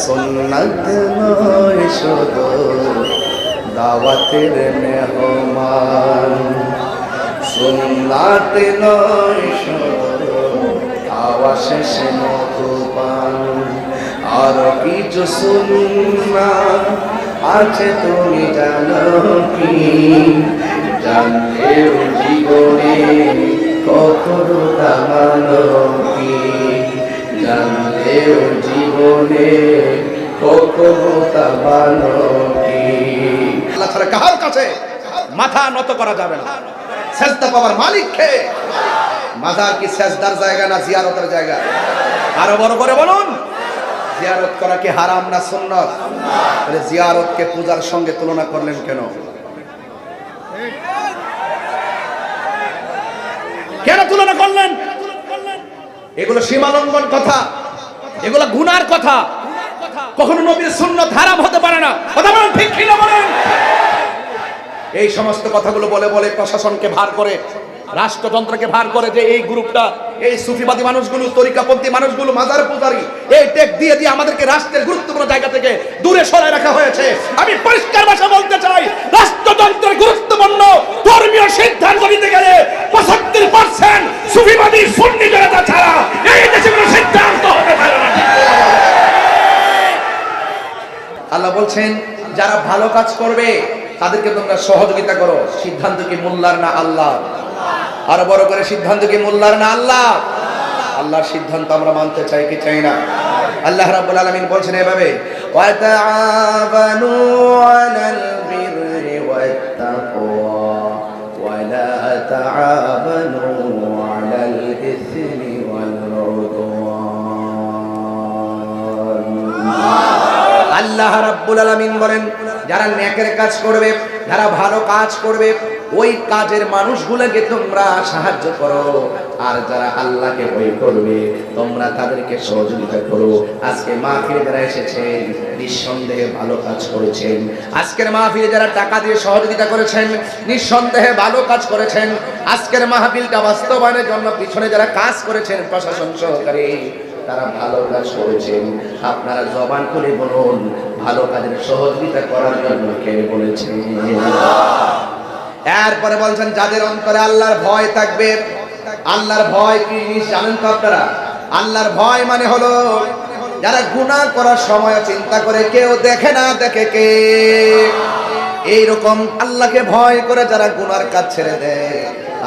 সুন্নাত নয় শুধু দাওয়াতের মেহমান, সুন্নাত নয় শুধু খাওয়া শেষে মধুপান, আর কিছু সুন্নাত আছে তুমি জানো কি? জানলেও জীবনে কখনো তা মানো কি? জানলেও জীবনে কখনো তা মানো কি? আল্লাহ ছাড়া কাহার কাছে মাথা নত করা যাবে না। সেজদা পাওয়ার মালিক কে? মাজার কি সেজদার জায়গা না জিয়ারতের জায়গা? আরো বড় করে বলুন, জিয়ারত করা কি হারাম না সুন্নাত? তাহলে জিয়ারতকে পূজার সঙ্গে তুলনা করলেন কেন? কেন তুলনা করলেন? এগুলো সীমালঙ্ঘন কথা, এগুলো গুনার কথা। কখনো নবীর সুন্নাত হারাম হতে পারে না। কথা বলেন ঠিক কি না বলেন? এই সমস্ত কথাগুলো বলে বলে প্রশাসনকে ভার করে, রাষ্ট্রযন্ত্রকে ভার করে যে এই গ্রুপটা, এই সুফিবাদী মানুষগুলো, তরিকাপন্থী মানুষগুলো, মাজার পূজারী, এই টেক দিয়ে দিয়ে আমাদেরকে রাষ্ট্রের গুরুত্বপূর্ণ জায়গা থেকে দূরে সরায় রাখা হয়েছে। আমি পরিষ্কার ভাষা বলতে চাই, রাষ্ট্রযন্ত্রের গুরুত্বপূর্ণ ধর্মীয় সিদ্ধান্ত নিতে গেলে 75% সুফিবাদী সুন্নি জনতা ছাড়া এই দেশে কোনো সিদ্ধান্ত হতে পারে না। আল্লাহ বলছেন, যারা ভালো কাজ করবে তাদেরকে তোমরা সহযোগিতা করো। সিদ্ধান্ত কি মোল্লার না আল্লাহ? আরো বড় করে, সিদ্ধান্ত কি মোল্লার না আল্লাহ? আল্লাহর সিদ্ধান্ত আমরা মানতে চাই কি চাই না? আল্লাহ রাব্বুল আলামিন বলছেন এভাবে, ওয়া তাআবানু আলাল বিররি ওয়াত তাকওয়া ওয়া লা তাআবানু আলাল ইসমি ওয়াল উদওয়ান। আল্লাহ রাব্বুল আলামিন বলেন, যারা নেকের কাজ করবে, যারা ভালো কাজ করবে, ওই কাজের মানুষগুলোকে তোমরা সাহায্য করো। আর যারা আল্লাহকে ভয় করবে তোমরা তাদেরকে সহযোগিতা করো। আজকে মাহফিলে যারা এসেছেন নিঃসন্দেহে ভালো কাজ করেছেন। আজকের মাহফিলে যারা টাকা দিয়ে সহযোগিতা করেছেন নিঃসন্দেহে ভালো কাজ করেছেন। আজকের মাহফিলটা বাস্তবায়নের জন্য পিছনে যারা কাজ করেছেন, প্রশাসন সহকারী, তারা ভালো কাজ করেছেন। আপনারা জবান খুলে বলুন, ভালো কাজের সহযোগিতা করার জন্য কে বলেছেন? এরপরে বলছেন, যাদের অন্তরে আল্লাহর ভয় থাকবে। আল্লাহর ভয় কি জানেন তো আপনারা? আল্লাহর ভয় মানে হলো যারা গুনাহ করার সময় চিন্তা করে কেউ দেখে না, দেখে কে? এইরকম আল্লাহকে ভয় করে যারা গুনার কাজ ছেড়ে দেয়,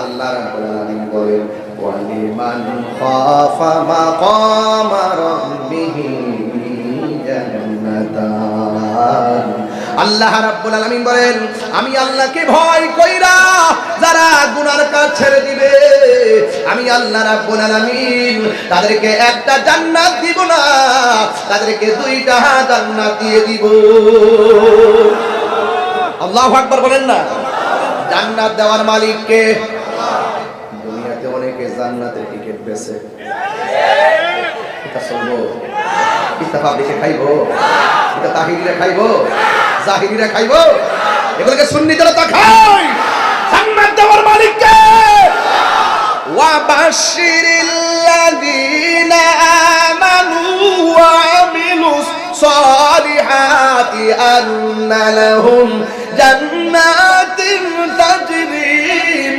আল্লাহ রাব্বুল আলামিন বলেন, ওয়ালিমান খাফা মাকামা রাব্বিহি জান্নাতান। আল্লাহ রাব্বুল আলামিন বলেন, আমি আল্লাহকে ভয় কইরা যারা গুনার কাজ ছেড়ে দিবে, আমি আল্লাহ রাব্বুল আলামিন তাদেরকে একটা জান্নাত দিব না, তাদেরকে দুইটা জান্নাত দিয়ে দিব। আল্লাহু আকবার বলেন না? জান্নাত দেওয়ার মালিক কে? দুনিয়াতে অনেকে জান্নাতের টিকিট বেচে, এটা চলবো? এটা পাবলিকে খাইবো? এটা তাহিরিরা খাইবো? জাহিরিরা খাইবো? এগুলোকে সুন্নি জনতা খায়। জান্নাত দেওয়ার মালিক কে? ওয়া বাশশিরিল্লাযীনা আমানু ওয়া আমিলুস সালিহাতি আন্না লাহুম জান্নাতিন তাজরি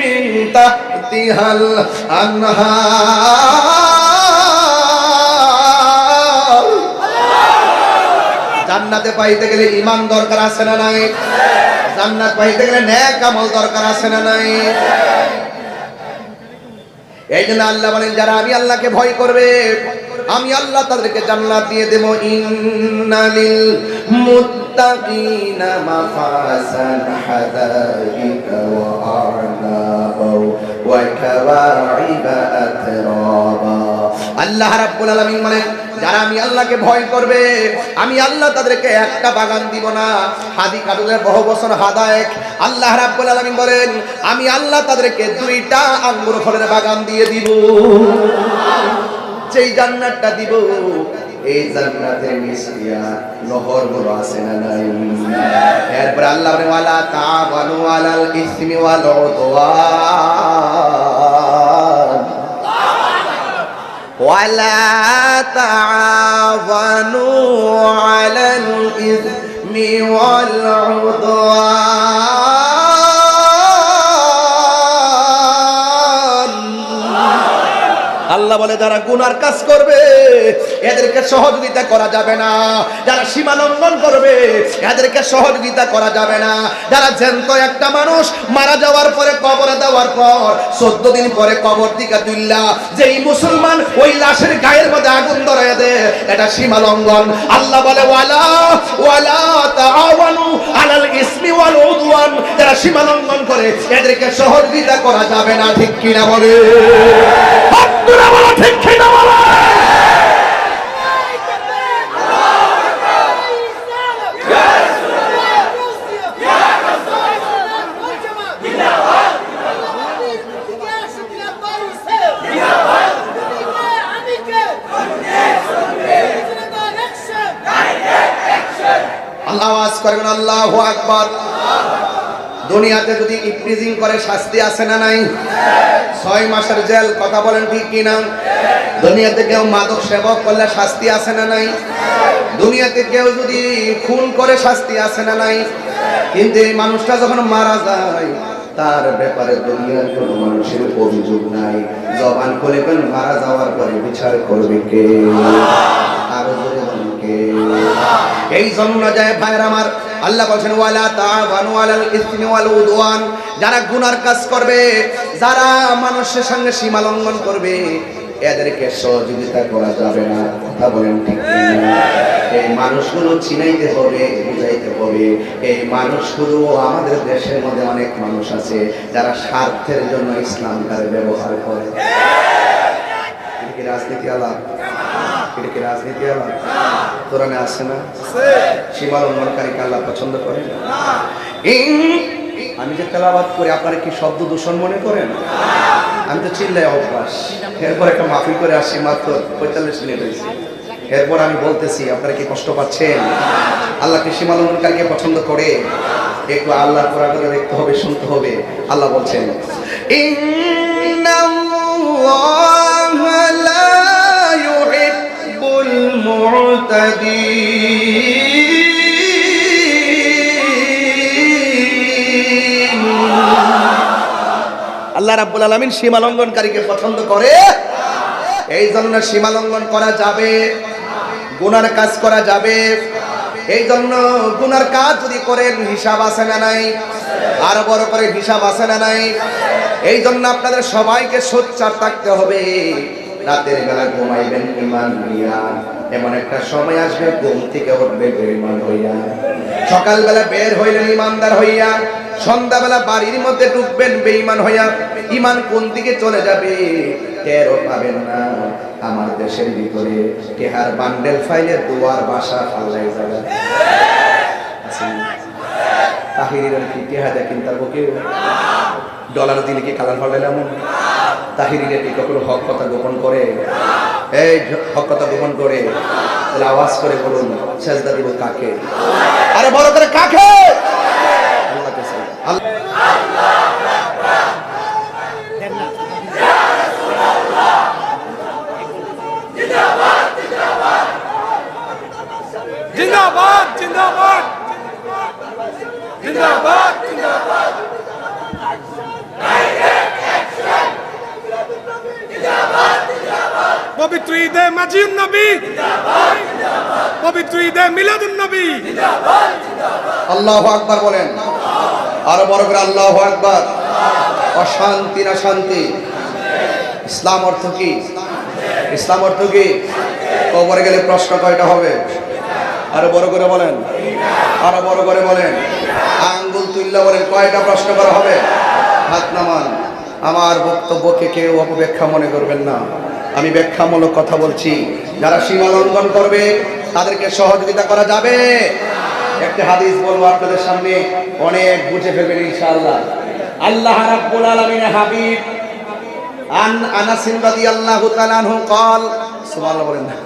মিন তাহতিহাল আনহার। জান্নাতে পাইতে গেলে ঈমান দরকার আছে না নাই? জান্নাত পাইতে গেলে নেক আমল দরকার আছে না নাই? এই জন্য আল্লাহ বলেন, যারা আমি আল্লাহকে ভয় করবে আমি আল্লাহ তাদেরকে জান্নাত দিয়ে দেব। ইন্নালিল মুত্তাকিনা মাফাসান হাদাইকা ওয়া আ'নাবা ওয়া কাওয়াইবা আতরাবা। আল্লাহ রাব্বুল আলামিন বলেন, যারা আমি আল্লাহকে ভয় করবে আমি আল্লাহ তাদেরকে একটা বাগান দিব না, হাদি কাদুলের বহু বছর হাদায়েক। আল্লাহ রাব্বুল আলামিন বলেন, আমি আল্লাহ তাদেরকে দুইটা আঙ্গুর ফলের বাগান দিয়ে দিব। যেই জান্নাতটা দিব, এই জান্নাতের মিষ্টিয়া নহরগুলো আছে না নাই? এরপর আল্লাহ বলেন, ওয়ালা তাআবানু আলাল ইসমি ওয়াল উদওয়ান। ওয়ালা তাআওয়ানু আলাল ইসমি ওয়াল উদওয়ান। আল্লাহ বলে যারা গুনার কাজ করবে এদেরকে সহযোগিতা করা যাবে না, যারা সীমা লঙ্ঘন করবে এদেরকে সহযোগিতা করা যাবে না, যারা জ্যান্ত একটা মানুষ মারা যাওয়ার পরে কবরে দেওয়ার পর 14 দিন পরে কবর থেকে তুললা যেই মুসলমান ওই লাশের গায়ের মধ্যে আগুন ধরায় দেয়, এটা সীমা লঙ্ঘন। আল্লাহ বলে ওয়ালা তাআওয়ানু আলাল ইসমি ওয়াল উদওয়ান, যারা সীমা লঙ্ঘন করে এদেরকে সহযোগিতা করা যাবে না। ঠিক কিনা বলে? আপনারা বলো ঠিক কিনা বলে? আওয়াজ করবেন আল্লাহু আকবার। দুনিয়াতে যদি ইফটিজিং করে শাস্তি আছে না নাই? 6 মাসের জেল। কথা বলেন ঠিক কিনা? দুনিয়াতে কেউ মাদক সেবক করলে শাস্তি আছে না নাই? দুনিয়াতে কেউ যদি খুন করে শাস্তি আছে না নাই? কিন্তু এই মানুষটা যখন মারা যায় তার ব্যাপারে দুনিয়ার কোন মানুষের অভিযোগ নাই। জবান খুলে কোন মারা যাওয়ার পরে বিচার করবে কে? আরো জোরে বলুন কে? এই জন্য যায় ভাইরা আমার, আল্লাহ বলেন ওয়ালা তাআওয়ানু আলাল ইসমি ওয়াল উদওয়ান, যারা গুনার কাজ করবে, যারা মানুষের সঙ্গে সীমা লঙ্ঘন করবে এদেরকে সহযোগিতা করা যাবে না। কথা বলেন ঠিক কিনা? এই মানুষগুলো চিনাইতে হবে, বুঝাইতে হবে। এই মানুষগুলো আমাদের দেশের মধ্যে অনেক মানুষ আছে যারা স্বার্থের জন্য ইসলামকে ব্যবহার করে। এটা কি রাজনীতি আলাপ? এটা কি রাজনীতি আলাপ? কোরআনে আছে না? সীমা লঙ্ঘনকারীকে আল্লাহ পছন্দ করে না। আমি যে তেলাওয়াত করি আপনারা কি শব্দ দূষণ মনে করেন? আমি তো চিল্লাই অভ্যাস। এরপর একটা মাহফিল করে আসছি, মাত্র 45 মিনিট হয়েছে। এরপর আমি বলতেছি, আপনারা কি কষ্ট পাচ্ছেন? আল্লাহ কি সীমা লঙ্ঘনকারীকে পছন্দ করে? একটু আল্লাহর কোরআনে দেখতে হবে, শুনতে হবে। আল্লাহ বলছেন ইন্নাল্লাহা লা ইউহিব্বুল মু'তাদিন। আল্লাহ রাব্বুল আলামিন সীমা লঙ্ঘনকারীকে পছন্দ করে। এই জন্য সীমা লঙ্ঘন করা যাবে, গুনার কাজ করা যাবে। এই জন্য গুনার কাজ যদি করেন হিসাব আছে না নাই? আরো বড় করে হিসাব আছে না নাই? এই জন্য আপনাদের সবাইকে সোচ্চার থাকতে হবে। রাতের বেলা ঘুমাইবেন ঈমান নিয়া, এমন একটা সময় আসবে ঘুম থেকে উঠবে বেঈমান হইয়া। সকালবেলা বের হইলেন ঈমানদার হইয়া, সন্ধ্যাবেলা বাড়ির মধ্যে ঢুকবেন বেঈমান হইয়া। ঈমান কোন দিকে চলে যাবে টেরও পাবেন না। আমার দেশের ভিতরে টেহার বান্ডেল ফাইলে দুয়ার বাসা ফালাই যাবে। তাহিরির কি টেহা দেখেন তার বুকে ডলার দিলে কি কালার ফালাইলাম? তাহিরিরে কি কখনো হক কথা গোপন করে? এই হক কথা গোপন করে তাহলে আওয়াজ করে বলুন, সেজদা দিব কাকে? আরে বড় করে কাকে? আল্লাহকে সাজদা। আল্লাহ জিন্দাবাদ জিন্দাবাদ জিন্দাবাদ জিন্দাবাদ। পবিত্র ঈদে মাজিউন নবী জিন্দাবাদ জিন্দাবাদ, পবিত্র ঈদে মিলাদুন নবী জিন্দাবাদ জিন্দাবাদ। আল্লাহু আকবার বলেন, আরো বড় করে আল্লাহু আকবার। অশান্তি না শান্তি? ইসলাম অর্থ কি? ইসলাম অর্থ কি? কবরে গেলে প্রশ্ন কয়টা হবে? আরো বড় করে বলেন, আরো বড় করে বলেন, আঙ্গুল তুল্লা বলেন, কয়টা প্রশ্ন করা হবে? হাত নামান। আমার বক্তব্যকে কেউ অপব্যাখ্যা মনে করবেন না, আমি ব্যাখ্যামূলক কথা বলছি। যারা সীমা লঙ্ঘন করবে তাদেরকে সহযোগিতা করা যাবে। একটা হাদিস বলবো আপনাদের সামনে, অনেক বুঝে ফেলবেন ইনশাআল্লাহ। আল্লাহ রাব্বুল আলামিনের হাবিব আনাস রাদিয়াল্লাহু তাআলা আনহু قال সুবহানাল্লাহ বলেন না,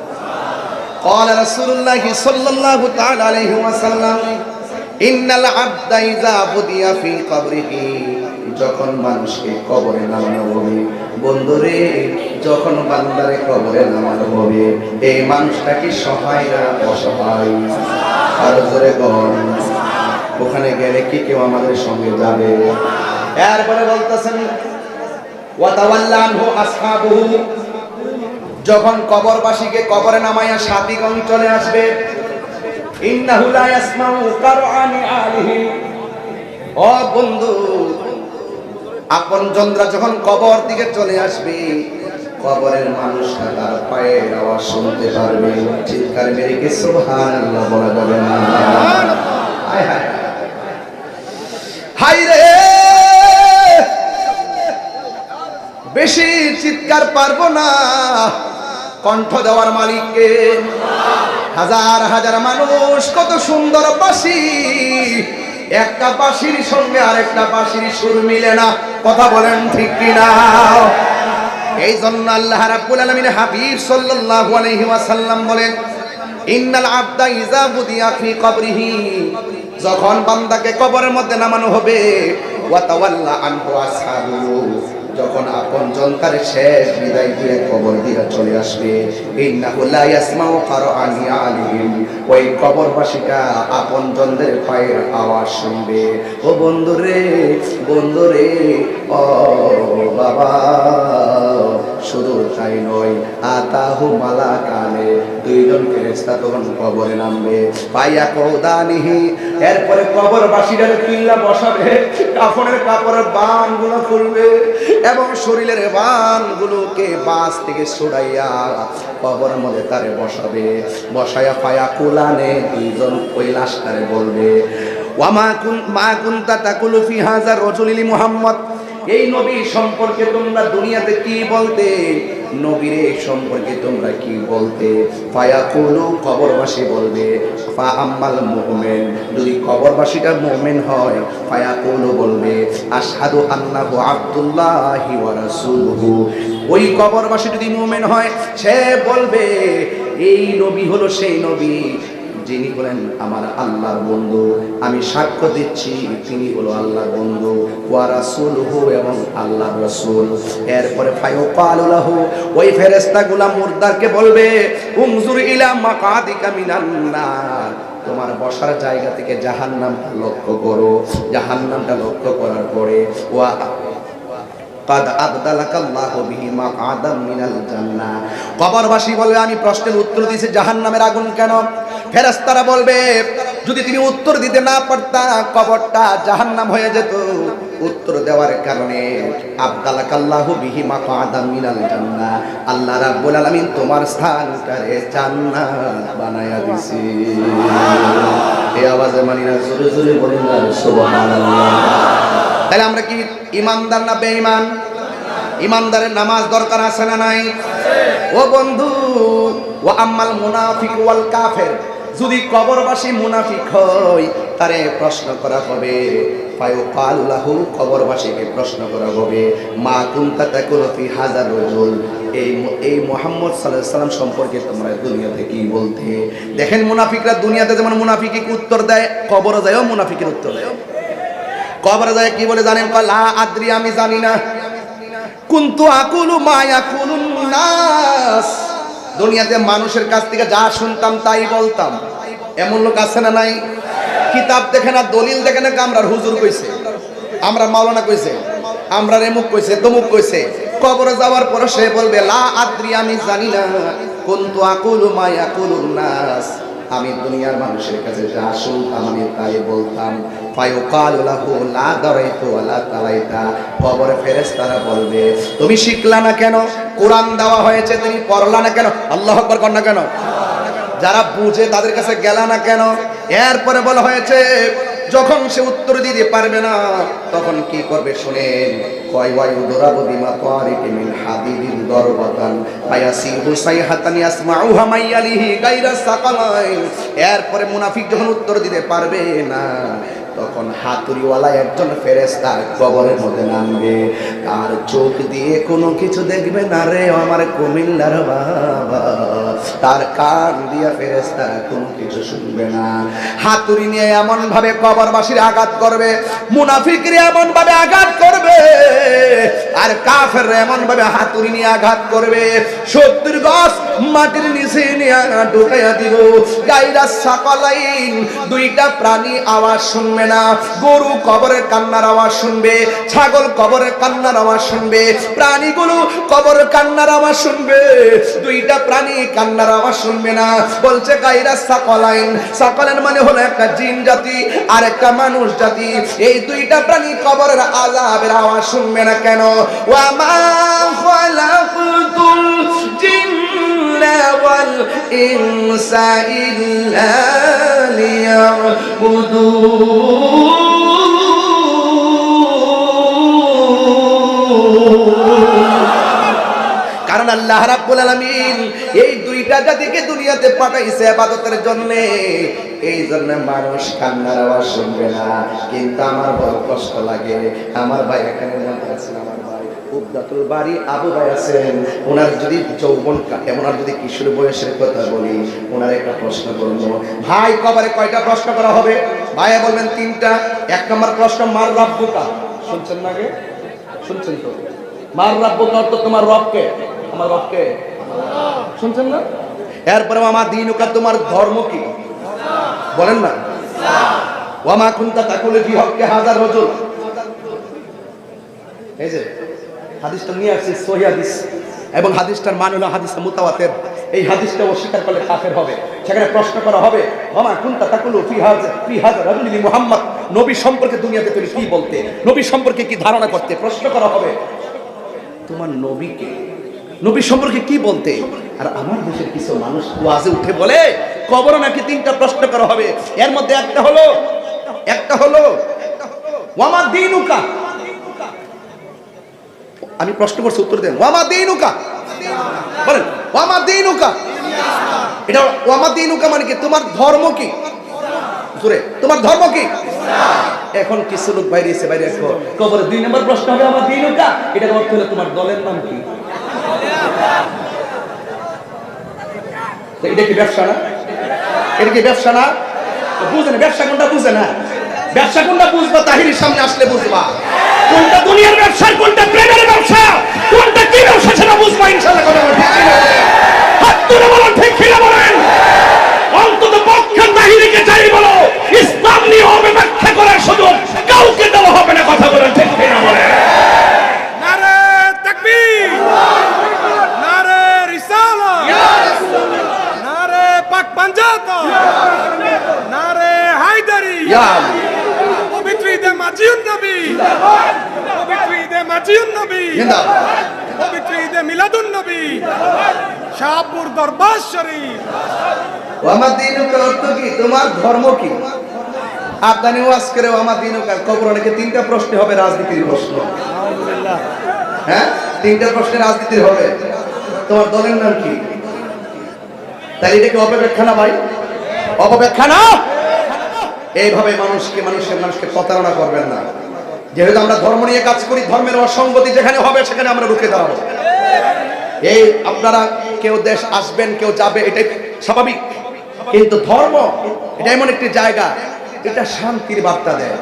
قال رسول الله صلى الله تعالى عليه وسلم ان العبد اذا بدي في قبره, যখন মানুষকে কবরে নামানো হবে বন্ধুরে, যখন বান্দারে কবরে নামানো হবে, এই মানুষটা কি সহায় না অসহায়? আর জোরে বল, ওখানে গেলে কি কেউ আমাদের সঙ্গে যাবে? এরপরে বলতেছেন ওয়াতাওয়াল্লা আনহু আসহাবুহু, যখন কবরবাসীকে কবরে নামাইয়া সাথীগণ চলে আসবে, ইন্নাহু লা ইয়াসমাউ কারআনি আলিহি। ও বন্ধু, আপনজনরা যখন কবর দিকে চলে আসবে, কবরের মানুষটা তার পায়ের আওয়াজ শুনতে পারবে। চিৎকার মেরে কি সুবহানাল্লাহ বলা যাবে না? হায় হায় হায় রে, বেশি চিৎকার পারবো না, কণ্ঠ দেওয়ার মালিককে। হাজার হাজার মানুষ, কত সুন্দর বাঁশি, একটা বাঁশির সঙ্গে আরেকটা বাঁশির সুর মিলে না। কথা বলেন ঠিক কিনা? এই জন্য আল্লাহ রাব্বুল আলামিন হাবিব সাল্লাল্লাহু আলাইহি ওয়াসাল্লাম বলেন, ইন্নাল আবদা ইযা বুদিয়া ফি কবরিহি, যখন বান্দাকে কবরের মধ্যে নামানো হবে, ওয়া তাওয়াল্লা আনহু আসহাবু, যখন আপনজন তার শেষ বিদায় দিয়ে কবর দিয়ে চলে আসবে, ইন্নাহু লা ইয়াসমাউ কারআনি আলিহিম, ওই কবরবাসীটা আপনজনদের পায়ের আওয়াজ শুনবে। ও বন্ধুরে, বন্ধুরে, ও বাবা, শুধু তাই নয়, আতাহু মালাকানে, দুইজন ফেরেশতা তখন কবরে নামবে। পাইয়া কওদানিহি, এরপরে কবরবাসীরা কিল্লা বসাবে, কাফনের কাপড়ের বানগুলো খুলবে এবং শরীরের বানগুলোকে বাস থেকে ছড়াইয়া কবরের মধ্যে তারে বসাবে। বসায়া পায়া কুলানে, দুইজন ওই লাশটারে বলবে, ওয়ামা মা কুনতা তাকুলু ফি হাযা রাজুলি মুহাম্মদ, এই নবী সম্পর্কে তোমরা দুনিয়াতে কি বলতে? নবীর সম্পর্কে তোমরা কি বলতে? ফায়াকুলু, কবরবাসী বলবে, ফা আম্মাল মুমিন, যদি কবরবাসীটা মুমিন হয়, ফায়াকুলু বলবে, আশহাদু আন্নাহু আবদুল্লাহি ওয়া রাসূলুহু। ওই কবরবাসী যদি মুমিন হয়, সে বলবে, এই নবী হলো সেই নবী যিনি বলেন আমার আল্লাহর বন্ধু, আমি সাক্ষ্য দিচ্ছি তিনি হলো আল্লাহর বন্ধু, ওয়া রাসূলুহু, এবং আল্লাহর রাসূল। এরপরে ফায়ুকালু লাহু, ওই ফেরেশতাগুলা মুর্দারকে বলবে, উনজুর ইলা মাকাদিকা মিনান নার, তোমার বসার জায়গা থেকে জাহান্নামটা লক্ষ্য করো। জাহান্নামটা লক্ষ্য করার পরে ওয়া কাদ আবদালাকাল্লাহু বিহি মাকআদাম মিনাল জান্নাহ, কবরবাসী বলবে, আমি প্রশ্নের উত্তর দিয়েছি জাহান্নামের আগুন কেন? ফেরেশতারা বলবে, যদি তুমি উত্তর দিতে না পারতা, কবরটা জাহান্নাম হয়ে যেত। উত্তর দেওয়ার কারণে আবদালাকাল্লাহু বিহি মাকআদাম মিনাল জান্নাহ, আল্লাহ রাব্বুল আলামিন তোমার স্থানটারে জান্নাত বানায়া দিয়েছে। এই আওয়াজে মানি না, জোরে জোরে বলেন না সুবহানাল্লাহ। তাহলে আমরা কি ইমানদার না বেঈমান? ইমানদারের নামাজ দরকার আছে না নাই? ও বন্ধু, ওয়া আম্মাল মুনাফিক ওয়াল কাফের, যদি কবরবাসী মুনাফিক হয়, তারে প্রশ্ন করা হবে, ফায়ুকালু লাহু, কবরবাসীকে প্রশ্ন করা হবে, মা কুনতা তাকুলু ফি হাযা রাজুল, এই মুহাম্মদ সাল্লাল্লাহু আলাইহি সাল্লাম সম্পর্কে তোমরা দুনিয়াতে কি বলতে? দেখেন, মুনাফিকরা দুনিয়াতে যেমন মুনাফিকি উত্তর দেয়, কবরে যায়ও মুনাফিকের উত্তর দেয়। কবরে যায় কি বলে জানেন? লা আদ্রি, আমি জানি না। কুনতু আকুলু মা ইয়াকুলুন নাস, দুনিয়াতে মানুষের কাছ থেকে যা শুনতাম তাই বলতাম। এমন লোক আছে না নাই? কিতাব দেখে না, দলিল দেখে না, আমরার হুজুর কইছে, আমরা মাওলানা কইছে, আমরা রেমুক কইছে, তমুক কইছে। কবরে যাওয়ার পর সে বলবে, লা আদ্রি, আমি জানি না। কুনতু আকুলু মা ইয়াকুলুন নাস, আমি দুনিয়ার মানুষের কাছে যা শুনতাম আমি তাই বলতাম। ফায়ুকালু লাহু লা দারাইতু ওয়ালা তালাইতা, কবরে ফেরেশতারা বলবে, তুমি শিখলা না কেন? কোরআন দেওয়া হয়েছে, তুমি পড়লা না কেন? আল্লাহু আকবার কর না কেন? যারা বুঝে তাদের কাছে গেলা না কেন? এরপরে বলা হয়েছে, যখন সে উত্তর দিতে পারবে না, তখন কি করবে শুনেন। কয় ওয়ায়ুদরাবু বিমা তারিকি মিন হাদিদিন দরবাতান ফায়াসিহু সাইহাতান ইয়াসমাউহা মাইয়ালিহি গায়রা সাকালাইন। এরপরে মুনাফিক যখন উত্তর দিতে পারবে না, তখন হাতুড়িওয়ালা একজন ফেরেশতা কবরের মধ্যে নামবে, আর চোখ দিয়ে কোনো কিছু দেখবে না রে আমার কুমিল্লার বাবা। তার কান দিয়া ফেরেশতারা কোনো কিছু শুনবে না। হাতুড়ি নিয়ে এমন ভাবে কবরবাসীর আঘাত করবে, মুনাফিকরা এমন ভাবে আঘাত করবে, আর কাফেররা এমন ভাবে হাতুড়ি নিয়ে আঘাত করবে, 70 গজ মাটির নিচে নিয়ে ঢুকাইয়া দিব। গায়রা সাকালাইন, দুইটা প্রাণী আওয়াজ শুনবে না। গরু কবরের কান্নার আওয়াজ শুনবে, ছাগল কবরের কান্নার আওয়াজ শুনবে, প্রাণীগুলো কবরের কান্নার আওয়াজ শুনবে, দুইটা প্রাণী কান্নার আওয়াজ শুনবে না। বলছে গায়রা সাকালাইন, সাকালাইন মানে হলো একটা জিন জাতি আর একটা মানুষ জাতি। এই দুইটা প্রাণী কবরের আযাবের আওয়াজ শুনবে না কেন? ওয়া মা খালাকুতুল জিন্না ওয়াল ইনসা ইল্লা লিয়াবুদুন। কারণ আল্লাহ রাব্বুল আলামিন এই দুইটা জাতিকে দুনিয়াতে পাঠাইছে ইবাদতের জন্য। এই জন্য মানুষ কান্নার আওয়াজ শুনবে না। কিন্তু আমার বড় কষ্ট লাগে, আমার ভাই এখানে আছেন, আমার ভাই উবদাতুল বাড়ি আবু ভাই আছেন, ওনার যদি যৌবন কাটে, ওনার যদি কিশোর বয়সের কথা বলি, ওনার একটা প্রশ্ন করবো, ভাই কবরে কয়টা প্রশ্ন করা হবে? ভাইয়া বলবেন 3টা। 1 নম্বর প্রশ্ন, মার রাব্বুকা। শুনছেন না? শুনছেন তো? মার রাব্বুকা অর্থ তোমার রবকে। আমার রবকে শুনছেন না? এরপরে আমার দীনুকা, তোমার ধর্ম কি? বলেন না। ওয়া মা কুনতা তাকুলু ফি হক্কি হাযার রাজুল। এই যে হাদিসটা নিয়ে আসছে, সহিহ হাদিস, এবং হাদিসটার মান হলো হাদিস মুতাওয়াতির। এই হাদিসটা অস্বীকার করলে কাফের হবে। সেখানে প্রশ্ন করা হবে, ওয়া মা কুনতা তাকুলু ফি হাযার রাজুল মুহাম্মদ, নবী সম্পর্কে দুনিয়াতে তুমি কি বলতে, নবী সম্পর্কে কি ধারণা করতে? প্রশ্ন করা হবে তোমার নবীকে, নবী সম্পর্কে কি বলতে? আর আমার দেশের কিছু মানুষ ওয়াজে উঠে বলে কবরে নাকি 3টা প্রশ্ন করা হবে। এর মধ্যে একটা হলো ওয়ামা দীনুকা। আমি প্রশ্ন করছি, উত্তর দেন। ওয়ামা দীনুকা, বলেন ওয়ামা দীনুকা। এটা ওয়ামা দীনুকা মানে কি? তোমার ধর্ম কি? জোরে, তোমার ধর্ম কি? এখন কিছু লোক বাইরে এসে বাইরে আসবো, কবরে 2 নম্বর প্রশ্ন হবে আমার দীনুকা। এটা অর্থ হলো তোমার দলের নাম কি? এটা কি ব্যবসা না? এটা কি ব্যবসা না? বুঝে না ব্যবসা কোনটা, বুঝে না ব্যবসা কোনটা, বুঝবা তাহিরের সামনে আসলে বুঝবা কোনটা দুনিয়ার ব্যবসা, কোনটা প্রেমের ব্যবসা, কোনটা কি ব্যবসা সেটা বুঝবা ইনশাআল্লাহ। কথা বলেন ঠিক কিনা? হাত তুলে বলেন ঠিক কিনা বলেন। অন্তত পক্ষে তাহিরকে যাই বলো, ইসলাম নিয়ে হবে ব্যাখ্যা করার সুযোগ কাউকে দেওয়া হবে না। কথা বলেন ঠিক কিনা বলেন। নারে তাকবীর, নারে রিসালাত, নারে পাক পাঞ্জাত, নারে হায়দারি, পবিত্র ঈদে মাজিউন নবী, পবিত্র ঈদে মাজিউন নবী, পবিত্র ঈদে মিলাদুন নবী, শাহপুর দরবার শরীফ। ওয়ামা দীনুকা অর্থ কি? তোমার ধর্ম কি? আপনানি ওয়াজ করে ওয়ামা দীনুকা, কবর অনেকে 3টা প্রশ্ন হবে, রাজনীতির প্রশ্ন। হ্যাঁ, 3টা প্রশ্ন রাজনীতির হবে। তোমার দলের নাম কি? তাই এটা কি অপব্যাখ্যা না ভাই? অপব্যাখ্যা না? এইভাবে মানুষকে প্রতারণা করবেন না। যেহেতু আমরা ধর্ম নিয়ে কাজ করি, ধর্মের অসঙ্গতি যেখানে হবে সেখানে আমরা রুখে দাঁড়াবো। এই আপনারা কেউ দেশ আসবেন, কেউ যাবে, এটাই স্বাভাবিক। কিন্তু ধর্ম এটা এমন একটি জায়গা, এটা শান্তির বার্তা দেয়।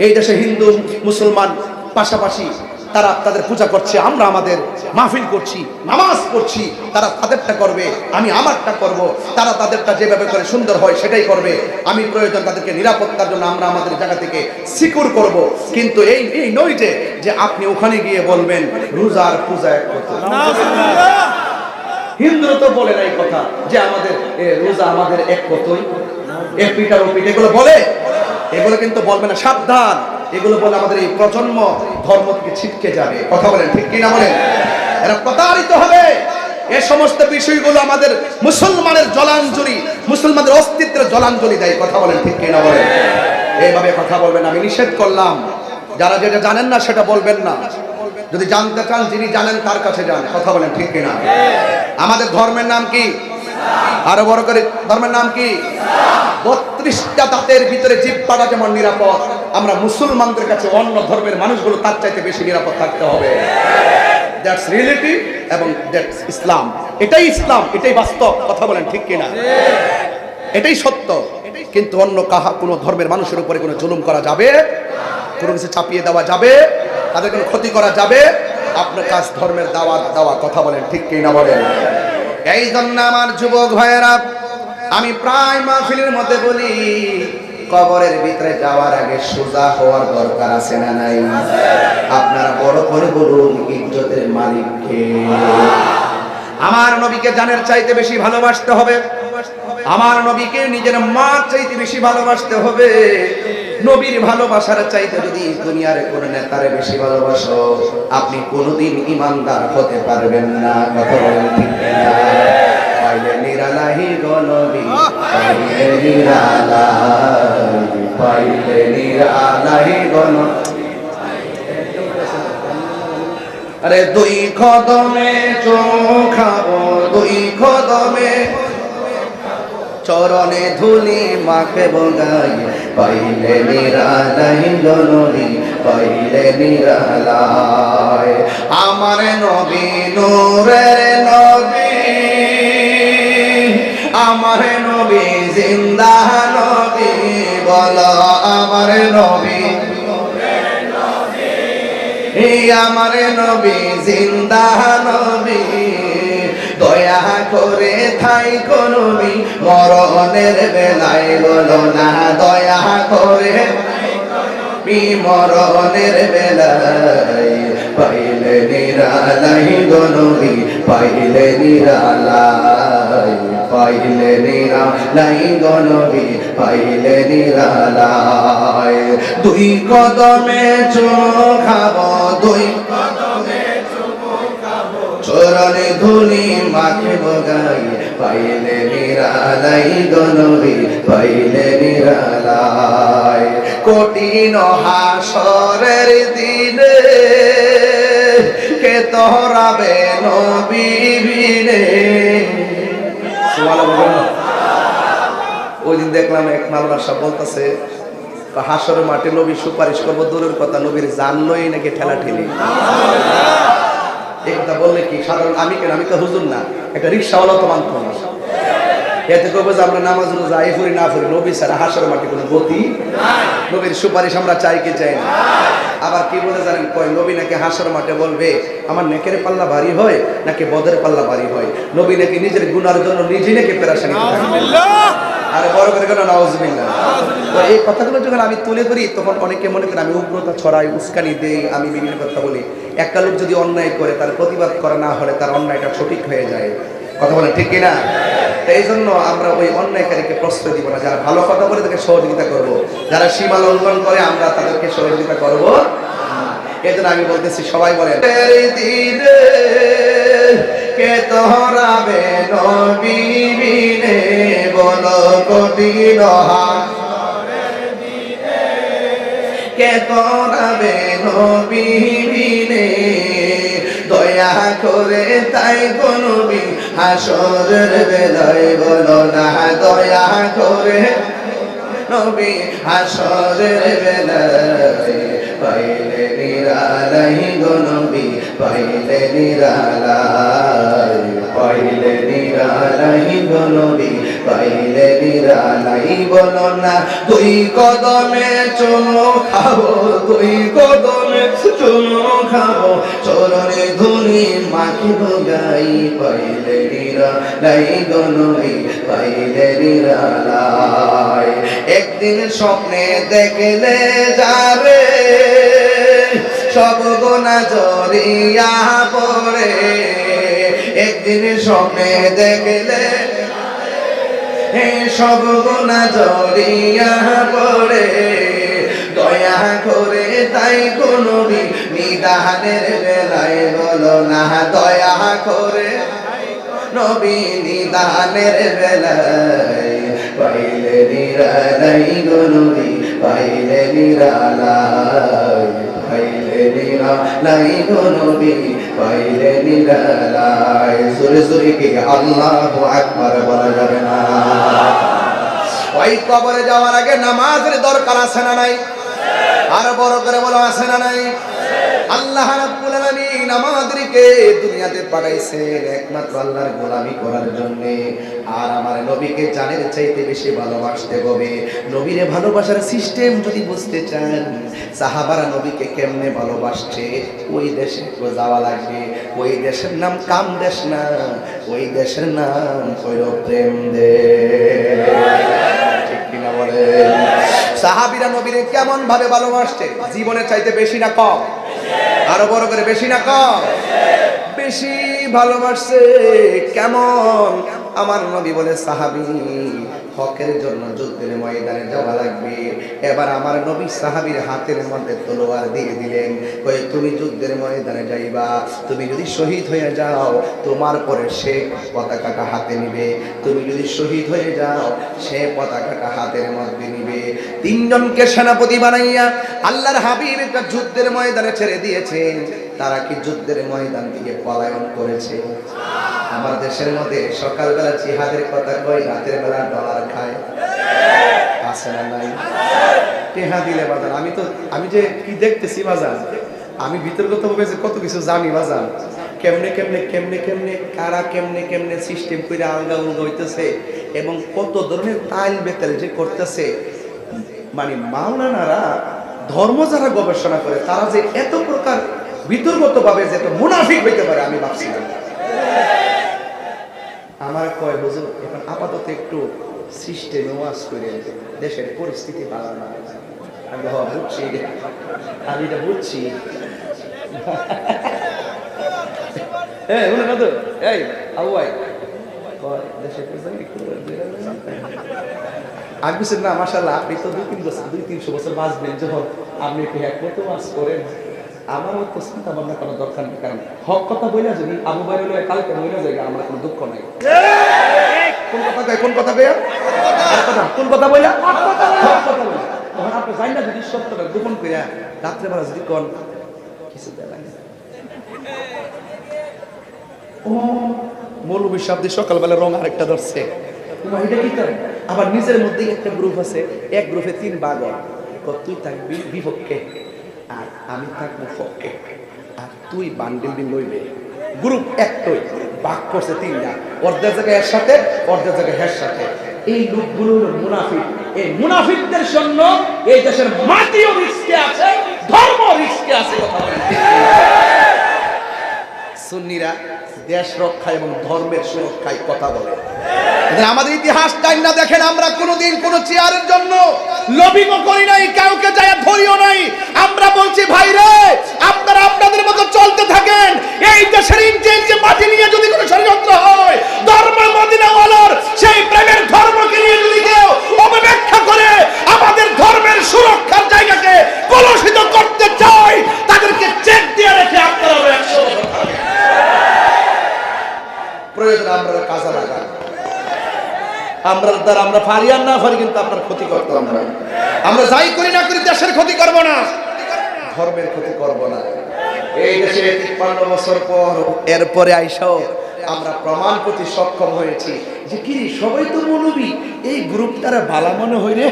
এই দেশে হিন্দু মুসলমান পাশাপাশি তারা তাদের পূজা করছে, আমরা আমাদের মাহফিল করছি, নামাজ পড়ছি, তারা তাদেরটা করবে, আমি আমারটা করব। তারা তাদেরটা যেভাবে করে সুন্দর হয় সেটাই করবে। আমি প্রয়োজন তাদেরকে নিরাপত্তার জন্য আমরা আমাদের জায়গা থেকে সিকিউর করব। কিন্তু এই নয় যে আপনি ওখানে গিয়ে বলবেন রোজার পূজা এক কথা। হিন্দুরা তো বলে না এই কথা যে আমাদের রোজা আমাদের এক কতই, এক পিটার ও পিঠ, এগুলো বলে। এগুলো কিন্তু বলবে না, সাবধান। এগুলো বলে আমাদের এই প্রজন্ম ধর্ম থেকে ছিটকে যাবে। কথা বলেন ঠিক কিনা বলেন? এরা প্রতারিত হবে। এই সমস্ত বিষয়গুলো আমাদের মুসলমানের জলাঞ্জলি, মুসলমানদের অস্তিত্বের জলাঞ্জলি দেয়। কথা বলেন ঠিক কিনা বলেন? এইভাবে কথা বলবেন। আমি নিষেধ করলাম, যারা যেটা জানেন না সেটা বলবেন না। যদি জানতে চান, যিনি জানেন তার কাছে যান। কথা বলেন ঠিক কিনা? আমাদের ধর্মের নাম কি? আরো বড় করে, ধর্মের নাম কি? 32টা দাঁতের ভিতরে জিহ্বাটা যেমন নিরাপদ, আমরা মুসলমানদের কাছে অন্য ধর্মের মানুষগুলো তার চাইতে বেশি নিরাপদ থাকতে হবে। দ্যাটস রিয়েলিটি এবং দ্যাটস ইসলাম। এটাই ইসলাম, এটাই বাস্তব। কথা বলেন ঠিক কিনা? এটাই সত্য। কিন্তু অন্য কোনো ধর্মের মানুষের উপরে কোনো জুলুম করা যাবে, কোনো কিছু চাপিয়ে দেওয়া যাবে, তাদের কোনো ক্ষতি করা যাবে? আপনার কাজ ধর্মের দাওয়াত দেওয়া। কথা বলেন ঠিক কিনা বলেন? এই জন্য আমার যুবক ভাইয়েরা, আমি প্রায় মাহফিলের মধ্যে বলি, কবরের ভিতরে যাওয়ার আগে সোজা হওয়ার দরকার আছে না নাই? আপনারা বড় করে বলুন, ইজ্জতের মালিক কে? আমার নবীকে জানের চাইতে বেশি ভালোবাসতে হবে। আমার নবীকে নিজের মার চাইতে বেশি ভালোবাসতে হবে। নবীর ভালোবাসার চাইতে যদি দুনিয়ার কোন নেতারে বেশি ভালোবাসো, আপনি কোনোদিন ইমানদার হতে পারবেন না। কথা বলেন ঠিক কিনা? পাইলে নিরালাহি গো নবী, পাইলে নিরালাহি, পাইলে নিরালাহি গো নবী। আরে দুই কদমে চোখাবো, দুই কদমে চরণে ধুলি মাকে বগাই, পাইলে নিরালাই গনরি, পাইলে নিরালাই। আমার নবী নূরের নবী, আমার নবী জিন্দা নবী, বলো আমার নবী, আমার নবী জিন্দা নবী। দয়া করে থাই নবী, মরণের বেলায় বলো না, দয়া করে মরণের বেলায়, পাইলে নিরালাই গো নবী, পাইলে নিরালাই, পাইলে নিরালাই গো নবী, পাইলে নিরালাই। দুই কদমে চুমুখাবো, দুই কদমে চুমুখাবো, চরণে ধুলি মাকে বগাই, পাইলে নিরালাই গো নবী, পাইলে নিরালাই। কঠিন হাসরের দিনে কে তোরাবে নবী বিনে। ওই দিন দেখলাম এক মাওলানা সাহেব বলতেছে, হাসরের মাঠে নবী সুপারিশ করবো, দূরের কথা নবীর জানলই নাকি ঠেলা ঠেলি। এই কথা বললে কি সাধারণ, আমি কেন, আমি তো হুজুর না, একটা রিক্সাওয়ালা তো মানত না। এতে করবো যে আমরা নামাজ যাই ফুরি না ফুরি, নবী ছাড়া হাসরের মাঠে কোনো গতি, নবীর সুপারিশ আমরা চাই কি চাই না? আবার কি বলে জানেন, কয় নবী নাকি হাসরের মাঠে বলবে, আমার নেকের পাল্লা ভারী হয় নাকি বদের পাল্লা ভারী হয়? নবী নাকি নিজের গুনার জন্য নিজেই নাকি পেরেশানি থাকে। আর বড় করে কেন নাউজুবিল্লাহ। তো এই কথাগুলো যখন আমি তুলে ধরি, তখন অনেকে মনে করেন আমি উগ্রতা ছড়াই, উস্কানি দেই, আমি বিভিন্ন কথা বলি। একটা লোক যদি অন্যায় করে, তার প্রতিবাদ করা না হলে তার অন্যায়টা সঠিক হয়ে যায়। কথা বলেন ঠিক কিনা? এই জন্য আমরা ওই অন্যায়কারীকে প্রশ্রয় দিব না। যারা ভালো কথা বলে তাকে সহযোগিতা করব, যারা সীমা লঙ্ঘন করে আমরা তাদেরকে সহযোগিতা করব। এই জন্য আমি বলতেছি, সবাই বলেন, কে তোরাবে নবী বিনে, বলো কঠিন হাসরের দিনে, কে তোরাবে নবী বিনে। দয়া করে তাই গো নবী, হাসরের বেলায় বলো না, দয়া করে নবী, হাসরের বেলায়, পাইলে নিরালাই গো নবী, পাইলে নিরালাই, পাইলে নিরালাই গো নবী, পাইলে নিরালাই। বলো না, দুই কদমে চুমু খাবো, দুই কদমে চুমু খাবো, চরণে ধুলি মাকে বগাই, পাইলে নিরালাই গো নবী, পাইলে নিরালাই। একদিন স্বপ্নে দেখলে যাবে, সব গুনাহ জড়িয়া পড়ে। একদিন স্বপ্নে দেখলে সব গুনাহ জড়িয়া পড়ে। দয়া করে তাই গো নবী, নিদানের বেলায় বলো না, দয়া করে নবী, নিদানের বেলায়, পাইলে নিরালাই গো নবী, পাইলে নিরালাই, পাইলে নিরালাই গো নবী, পাইলে নিরালাই। সুরে সুরে কি আল্লাহু আকবার বলা যাবে না? ওই কবরে যাওয়ার আগে নামাজের দরকার আছে না নাই? আর বড় করে বলো আছে না নাই? আল্লাহ রাব্বুল আলামিন আমাদেরকে দুনিয়াতে পাঠাইছেন একমাত্র আল্লাহর গোলামি করার জন্য। আর আমার নবীকে জানের চাইতে বেশি ভালোবাসতে হবে। নবীরে ভালোবাসার সিস্টেম যদি বুঝতে চান, সাহাবারা নবীকে কেমনে ভালোবাসছে ওই দেশে যাওয়া লাগবে। ওই দেশের নাম কাম দেশ না, ওই দেশের নাম হইল প্রেম দেশ। ঠিক কিনা বলেন? সাহাবীরা নবীরে কেমন ভাবে ভালোবাসছে? জীবনের চাইতে বেশি না কম? আরো বড় করে, বেশি না কম? বেশি ভালোবাসছে। কেমন? আমার নবী বলে, সাহাবী হকের জন্য যুদ্ধের ময়দানে যাওয়া লাগবে। এবার আমার নবী সাহাবীর হাতের মধ্যে তলোয়ার দিয়ে দিলেন, কই তুমি যুদ্ধের ময়দানে যাইবা, তুমি যদি শহীদ হয়ে যাও তোমার পরে সে পতাকাটা হাতে নিবে, তুমি যদি শহীদ হয়ে যাও সে পতাকাটা হাতের মধ্যে নিবে। তিনজনকে সেনাপতি বানাইয়া আল্লাহর হাবিব একটা যুদ্ধের ময়দানে ছেড়ে দিয়েছেন। তারা কি যুদ্ধের ময়দান থেকে পলায়ন করেছে? আমার দেশের মধ্যে সকালবেলা জিহাদের কথা কই, রাতের বেলা ডলার খায়, আছে না নাই? টেহা দিলে বাজান। আমি যে কি দেখতেছি বাজান, আমি ভিতরগত ভাবে যে কত কিছু জানি বাজান। কেমনে কেমনে কেমনে কেমনে কারা কেমনে কেমনে সিস্টেম করে আলগা উলগা হইতেছে এবং কত ধরনের তাইল বেতাল যে করতেছে। মানে মাওলানারা ধর্ম যারা গবেষণা করে তারা যে এত প্রকার ভিতরগত ভাবে যে এত মুনাফিক হইতে পারে আমি ভাবছি না। আমার কয় হুজুর এখন আপাতত একটু সিস্টেমে ওয়াজ করে দেশের পরিস্থিতি ভালো না। আমি বুঝছি, আমি এটা বুঝছি। হ্যাঁ কত এই আবু ভাই দেশের আমি বুঝছেন না? মাশাআল্লাহ আপনি তো 200-300 বছর বাঁচবেন। যখন আপনি একটু একমত ওয়াজ করেন আমারও তো চিন্তা ভাবনা করার দরকার নেই। কারণ হক কথা বলে যদি আবু ভাই হলো কালকে বলে যায় আমার কোনো দুঃখ নাই। কোন কথা কয়? কোন কথা কয়? কোন কথা বলে? হক কথা বলে। তখন আপনি জানেন না যদি সত্যটা গোপন করে রাত্রেবেলা যদি কোন কিছু দেয় লাগে। ও মৌলবী শব্দে সকালবেলা রং আরেকটা ধরছে। এটা কি করে? আবার নিজের মধ্যে একটা গ্রুপ আছে, এক গ্রুপে 3 ভাগ। তুই থাকবি বিপক্ষে আর আমি থাকবো পক্ষে, আর তুই বান্ডিল দিন লইবে। গ্রুপ একটাই, ভাগ করছে 3টা, অর্ধেক জায়গায় এর সাথে অর্ধেক জায়গায় এর সাথে। এই লোকগুলো হলো মুনাফিক। এই মুনাফিকদের জন্য এই দেশের মাটিও রিস্কে আছে, ধর্ম রিস্কে আছে। কথা বলেন সুন্নিরা দেশ রক্ষা এবং ধর্মের সুরক্ষায় কথা বলে। আমাদের ইতিহাস টাইনা দেখেন, আমরা কোনোদিন কোন চেয়ারের জন্য লবিং করি নাই, কাউকে যায় ধরিও নাই। আমরা বলছি ভাই রে আপনারা আপনাদের মতো চলতে থাকেন। এই দেশের ইঞ্চে ইঞ্চে মাটি নিয়ে যদি কোনো ষড়যন্ত্র হয়, ধর্ম মদিনাওয়ালার সেই প্রেমের ধর্মকে নিয়ে যদি কেউ অপব্যাখ্যা করে আমাদের ধর্মের সুরক্ষার জায়গাকে কলুষিত করতে চায়, তাদেরকে চেক দিয়ে রেখে আপনারা 100 বছর থাকেন। প্রয়োজন আমরা কাজে লাগাই। আমরা দ্বারা আমরা পারি আর না পারি কিন্তু আপনার ক্ষতি করতে আমরা যাই করি না করি দেশের ক্ষতি করব না, ধর্মের ক্ষতি করব না। এই দেশে 53 বছর পর এরপরে আইসাও আমরা প্রমাণ করতে সক্ষম হয়েছি যে কি সবাই তো মৌলবী। এই গ্রুপটারা ভালো মনে হইরে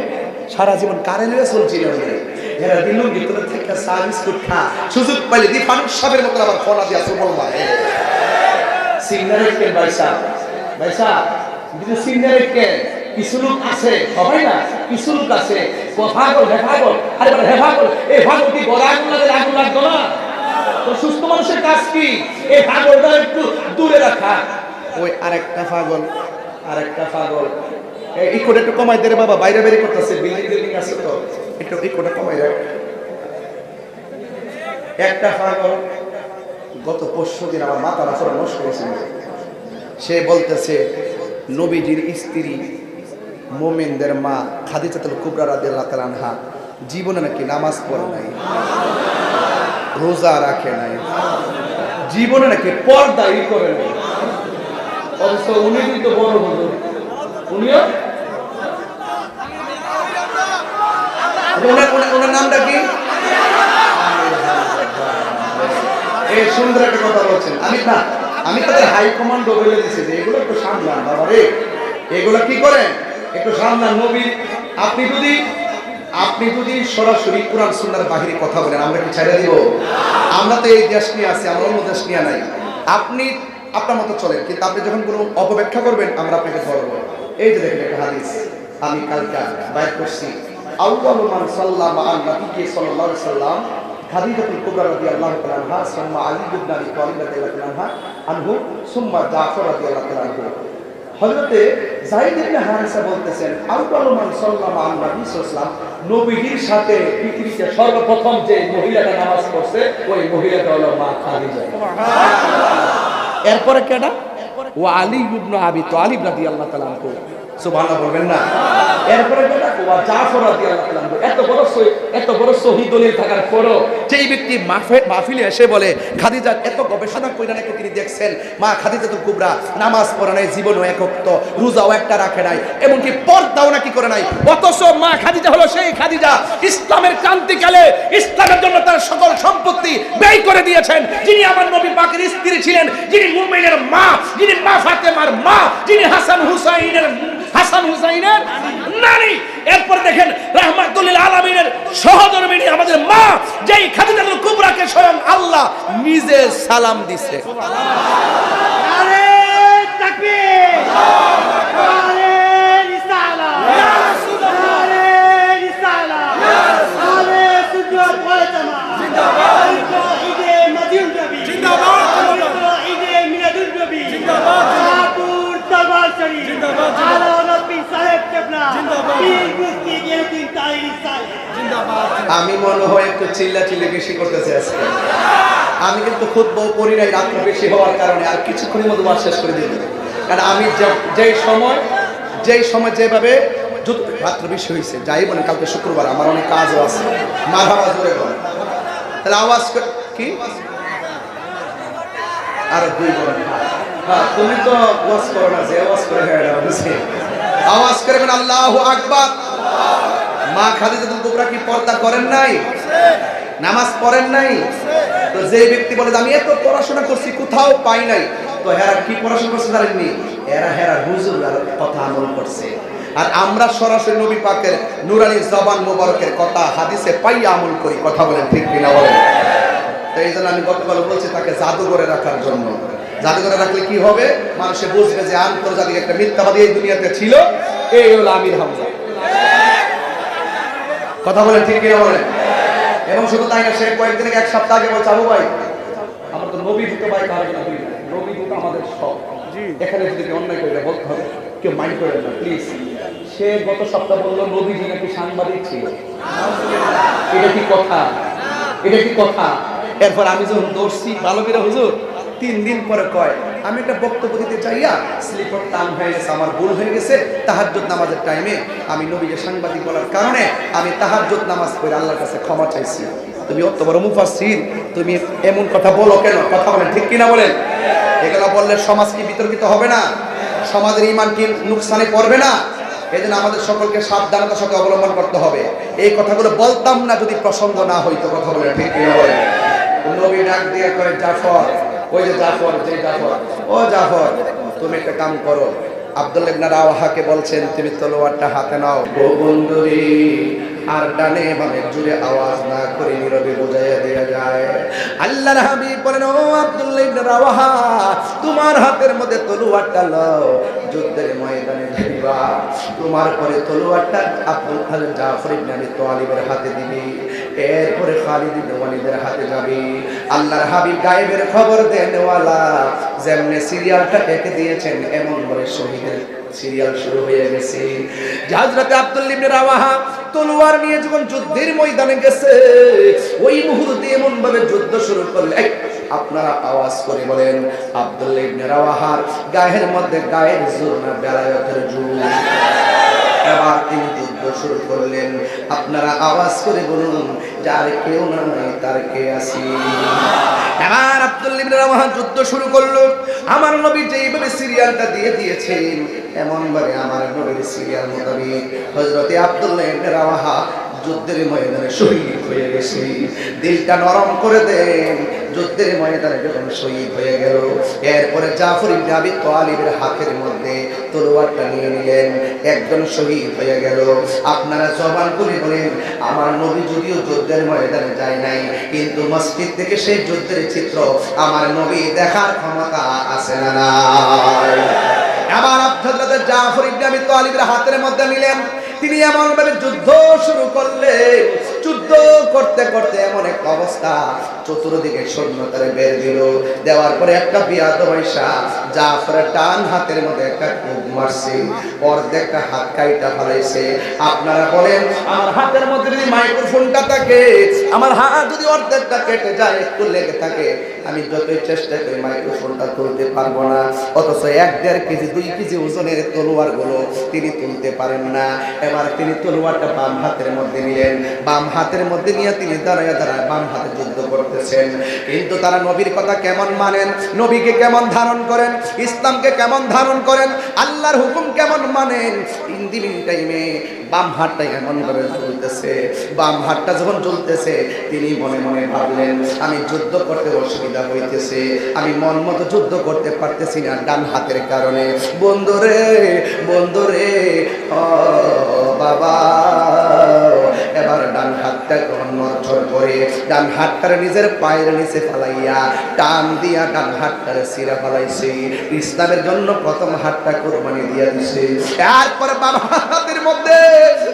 সারা জীবন কারেন্টে চলছিল। এরা দিলুম ভিতরে থেকে চা বিস্কুট খা, সুযোগ পাইলে দি ফানুস সাহেবের মতো আবার ফোনা দিয়া সুবল মারে সিগন্যালের কে বাইসা বাইসা কিন্তু সিগন্যালের কে কিছু লোক আছে, সবাই না কিছু লোক আছে পাগল হেফাগল। আরে বলে হেফাগল, এই পাগল কি গলা আগুন লাগে? আগুন লাগতো না তো? সুস্থ মানুষের কাজ কি? এই পাগলটা একটু দূরে রাখা। ওই আরেকটা পাগল, আরেকটা পাগল এই কোটা একটু কমাই দে রে বাবা, বাইরে বেরিয়ে করতেছে, বিল্ডিং আছে তো একটু এই কোটা কমাই রাখ। একটা পাগল গত 5 দিন আমার মাথা রাফরা নষ্ট হয়েছিল। সে বলতেছে নবীজির স্ত্রী মুমিনদের মা খাদিজাতুল কুবরা রাদিয়াল্লাহু তাআলা আনহা জীবনে নাকি নামাজ পড়ে নাই, রোজা রাখে নাই, জীবনে নাকি পর্দাই করে নাই। অবশ্য উনি কিন্তু বড় হুজুর, উনিও ওনার নামটা কি? এই সুন্দর একটা কথা বলছেন। আমি তাদের হাইকমান্ড বলে দিয়েছি যে এগুলো একটু সামলান বাবা রে, এগুলো কি করেন একটু সামলান। নবী আপনি যদি আপনি যদি সরাসরি কোরআন সুন্নাহর বাহিরে কথা বলেন আমরা কি ছেড়ে দিব? আমরা তো এই দেশ নিয়ে আছি, আমরা অন্য দেশ নিয়ে নাই। আপনি আপনার মতো চলেন, কিন্তু আপনি যখন কোনো অপব্যাখ্যা করবেন আমরা আপনাকে ধরব। এই যে দেখেন একটা হাদিস আমি কালকে বাইর করছি, আউয়ালু মান সাল্লামা আন নবী সাল্লাল্লাহু আলাইহি সাল্লাম খাদিজাতুল কুবরা রাদিয়াল্লাহু তাআলা আনহা, সুম্মা আলী ইবনে আবি তালিব রাদিয়াল্লাহু আনহু, সুম্মা জাফর রাদিয়াল্লাহু তাআলা আনহু। হযরতে যায়েদ ইবনে হারিসা বলতেছেন, আউয়ালু মান সাল্লামা আন নবী সাল্লাল্লাহু আলাইহি সাল্লাম, নবীর সাথে পৃথিবীতে সর্বপ্রথম যে মহিলাটা নামাজ পড়ছে ওই মহিলাটা হলো মা খাদিজা। সুবহানাল্লাহ। এরপরে কেডা? ওয়া আলী ইবনে আবি তালিব রাদিয়াল্লাহু তাআলা আনহু। সুবহানাল্লাহ বলবেন না? এরপরে কেডা? ওয়া জাফর রাদিয়াল্লাহু তাআলা আনহু। এত বড় শহীদ দলিল থাকার পরও যেই ব্যক্তি মাহফিলে এসে বলে খাদিজা এত গবেষণা কইরা নাকি তিনি দেখছেন মা খাদিজাতুল কুবরা নামাজ পড়ে নাই, জীবনও এক ওয়াক্ত, রোজাও একটা রাখে নাই, এমনকি পর্দাও নাকি করে নাই, অথচ মা খাদিজা হলো সেই খাদিজা ইসলামের ক্রান্তিকালে ইসলামের জন্য তার সকল সম্পত্তি ব্যয় করে দিয়েছেন, যিনি আমার নবী পাকের স্ত্রী ছিলেন, যিনি মুমিনের মা, যিনি মা ফাতেমার মা, যিনি হাসান হুসাইনের নানি। এরপর দেখেন রাহমাতুল লিল আলামিনের সহধর্মিণী আমাদের মা, যেই খাদিজাতুল কুবরাকে স্বয়ং আল্লাহ নিজে সালাম দিছে। নারে তাকবীর, নারে রিসালাত, ইয়া রাসূলুল্লাহ, নারে রিসালাত, ইয়া রাসূলুল্লাহ, নারে সুজুদ ওয়াল জামাত, জিন্দাবাদ, ঈদে মদিনা নবী, জিন্দাবাদ, ঈদে মিলাদুন নবী, জিন্দাবাদ, শাহপুর দরবার শরীফ, জিন্দাবাদ, আলা নবী সাহেব কেবলা, জিন্দাবাদ, পীর মুফতি গিয়াসউদ্দিন তাহিরি সাহেব, জিন্দাবাদ। আমি মনে হয় একটু চিল্লাচিল্লি বেশি করতেছে আজকে। আমি কিন্তু খুতবা পড়ি নাই রাত্র বেশি হওয়ার কারণে, আর কিছুক্ষণের মধ্যে ওয়াজ শেষ করে দিই। কারণ আমি যেই সময় যেভাবে রাত্র বেশি হয়েছে, যাই বলেন কালকে শুক্রবার আমার অনেক কাজও আছে, মারহাবা জোরে বলেন। তাহলে আওয়াজ কি আর দুই বলেন। হ্যাঁ তুমি তো ওয়াজ করো না, যে ওয়াজ করে আওয়াজ করবেন আল্লাহু আকবার। মা খাদিজাতুল কুবরা কি পর্দা করেন নাই? নামাজ পড়েন নাই? তো যে ব্যক্তি বলে আমি এত পড়াশোনা করছি কোথাও পাই নাই, তো হেরা কি পড়াশোনা করছে জানেননি? হেরা হুজুরের কথা আমল করছে। আর আমরা সরাসরি নবী পাকের নূরানী জবান মোবারকের কথা হাদিসে পাইয়া আমল করি। কথা বলেন ঠিক কিনা বলেন? তো এই জন্য আমি গতকাল বলছি তাকে জাদুঘরে রাখার জন্য। জাদুঘরে রাখলে কি হবে? মানুষে বুঝবে যে আন্তর্জাতিক একটা মিথ্যাবাদী এই দুনিয়াতে ছিল, এই হলো আমির হামজা। কথা বলেন ঠিক কিনা বলেন? এবং শুধু তাই না, সে কয়েকদিন এক সপ্তাহ আগে বলছে আবু ভাই আমার তো নবী দুটো ভাই কারণ না, নবী দুটো আমাদের সব, এখানে যদি অন্যায় করে বলতে হবে, কেউ মাইন্ড করেন না প্লিজ। সে গত সপ্তাহ বললো নবীজি নাকি সাংবাদিক ছিল। এটা কি কথা? এটা কি কথা? এরপর আমি যখন দৌড়ছি ভালো করে হুজুর, 3 দিন পরে কয় আমি একটা বক্তব্য দিতে চাইয়া স্লিপার টান হয়ে গেছে, আমার ভুল হয়ে গেছে, তাহাজ্জুদ নামাজের টাইমে আমি নবীকে সাংবাদিক বলার কারণে আমি তাহাজ্জুদ নামাজ পড়ে আল্লাহর কাছে ক্ষমা চাইছি। তুমি অত বড় মুফাসসির, তুমি এমন কথা বলো কেন? কথা বলেন ঠিক কিনা বলেন? এগুলো বললে সমাজ কি বিতর্কিত হবে না? সমাজের ঈমান কি নুকসানে পড়বে না? এই জন্য আমাদের সকলকে সাবধানতার সাথে অবলম্বন করতে হবে। এই কথাগুলো বলতাম না যদি প্রসঙ্গ না হইতো। কথা বলেন ঠিক কিনা বলেন? নবী ডাক দিয়ে কয় জাফর, ওই যে জাফর, যে জাফর, ও জাফর তুমি একটা কাম করো। আব্দুল্লাহ ইবনে রাওয়াহাকে বলছেন তুমি তলোয়ারটা হাতে নাও। ও বন্ধুরে, আর ডানে বামে জুড়ে আওয়াজ না করে নীরবে বুঝাইয়া দেয়া যায়। আল্লাহর হাবিব বলেন ও আব্দুল্লাহ ইবনে রাওয়াহা, তোমার হাতের মধ্যে তলোয়ারটা নাও, যুদ্ধের ময়দানে যাইবা। তোমার পরে তলোয়ারটা আব্দুল জাফর ইবনে আবি তালিবের হাতে দিবি, এরপরে খালিদ ইবনে ওয়ালিদের হাতে যাবে। আল্লাহর হাবিব গায়েবের খবর দেনওয়ালা, যেমনে সিরিয়ালটা এঁকে দিয়েছেন এমন করে শহীদের সিরিয়াল শুরু হয়ে গেছে। হযরত আব্দুল্লাহ ইবনে রাওয়াহা তলোয়ার নিয়ে যখন যুদ্ধের ময়দানে গেছে, ওই মুহূর্তে এমন ভাবে যুদ্ধ শুরু করলেন, আপনারা আওয়াজ করে বলেন আব্দুল্লাহ ইবনে রাওয়াহার গায়ের মধ্যে গায়ের জোর না বেলায়েতের জোর। এবার তিনি যুদ্ধ শুরু করলেন, আপনারা আওয়াজ করে বলুন যার কেউ নাই তার কে আছি। এবার আব্দুল্লাহ ইবনে রাওয়াহা যুদ্ধ শুরু করলো। আমার নবী যেইভাবে সিরিয়ালটা দিয়ে দিয়েছেন এমন ভাবে আমার নবীর সিরিয়াল মোতাবেক হযরতে আব্দুল্লাহ ইবনে রাওয়াহা যুদ্ধের ময়দানে শহীদ হয়ে গেছে। দিলটা নরম করে দেন, যুদ্ধের ময়দানে যখন শহীদ হয়ে গেল, এরপরে জাফর ইবনে আবি তালিবের হাতের মধ্যে তলোয়ারটা নিয়ে নিলেন, একজন শহীদ হয়ে গেল। আপনারা জবান খুলে বলেন, আমার নবী যদিও যুদ্ধের ময়দানে যায় নাই, কিন্তু মসজিদ থেকে সেই যুদ্ধের চিত্র আমার নবী দেখার ক্ষমতা আছে না নাই? আবার হযরত জাফর ইবনে আবি তালিবের হাতের মধ্যে নিলেন, তিনি এমন ভাবে যুদ্ধ শুরু করলেন, যুদ্ধ করতে করতে এমন এক অবস্থা, চতুর্দিকে সৈন্যতারে বের দিল, দেওয়ার পরে একটা বিয়াদব আইসা জাফরের ডান হাতের মধ্যে একটা কোপ মারছে, অর্ধেকটা হাত কাইটা ফেলাইছে। আপনারা বলেন, আমার হাতের মধ্যে যদি মাইক্রোফোনটা থাকে, আমার হাত যদি অর্ধেকটা কেটে যায়, একটু লেগে থাকে, আমি যতই চেষ্টা করি মাইক্রোফোনটা তুলতে পারবো না। অথচ 1-1.5 কেজি 2 কেজি ওজনের তলোয়ার গুলো তিনি তুলতে পারেন না। এবার তিনি তলোয়ারটা বাম হাতের মধ্যে নিলেন, বাম হাতের মধ্যে নিয়ে তিনি দাঁড়ায় দাঁড়ায় বাম হাতে যুদ্ধ করতেছেন। কিন্তু তারা নবীর কথা কেমন মানেন, নবীকে কেমন ধারণ করেন, ইসলামকে কেমন ধারণ করেন, আল্লাহর হুকুম কেমন মানেন, ইন দি মিন টাইমে বাম হাতটা এমন ভাবে চলতেছে, বাম হাতটা যখন চলতেছে তিনি মনে মনে ভাবলেন, আমি যুদ্ধ করতে অসুবিধা হইতেছে, আমি মন মতো যুদ্ধ করতে পারতেছি না ডান হাতের কারণে। বন্ধুরে বন্ধুরে, ও বাবা, এবার ডান হাতটা নড়চড় করে ডান হাতটারে নিজের পায়ের নিচে ফালাইয়া টান দিয়া ডান হাতটারে ছিঁড়া ফালাইছে। ইসলামের জন্য প্রথম হাতটা কোরবানি দিয়া দিছে। এরপরে বাম হাতের মধ্যে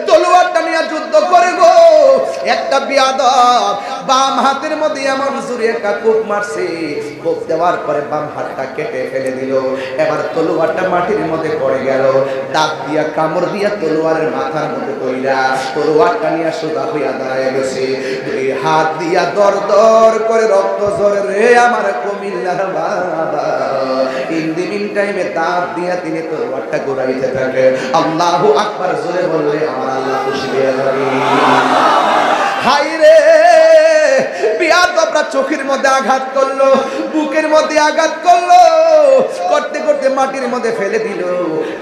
তলোয়ারটা নিয়ে যুদ্ধ করে গো, একটা বিয়াদব বাম হাতের মধ্যে এমন জোরে একটা কোপ মারছে, কোপ দেওয়ার পরে বাম হাতটা কেটে ফেলে দিল। এবার তলোয়ারটা মাটির মধ্যে পড়ে গেল, দাঁত দিয়া কামড় দিয়া তলোয়ারের মাথার মধ্যে কইরা তলোয়ারটা নিয়ে সোজা হইয়া দাঁড়ায় গেছে। দুই হাত দিয়া দর দর করে রক্ত ঝরে রে আমার কুমিল্লার বাবা। ইন দি মিন টাইমে দাঁত দিয়া তিনি তলোয়ারটা ঘুরাইতে থাকে। আল্লাহু আকবার জোরে বললে আমার আল্লাহ খুশি হয়ে যাবে। হাই রে, বিয়াদবরা চোখের মধ্যে আঘাত করলো, বুকের মধ্যে আঘাত করলো, করতে করতে মাটির মধ্যে ফেলে দিল।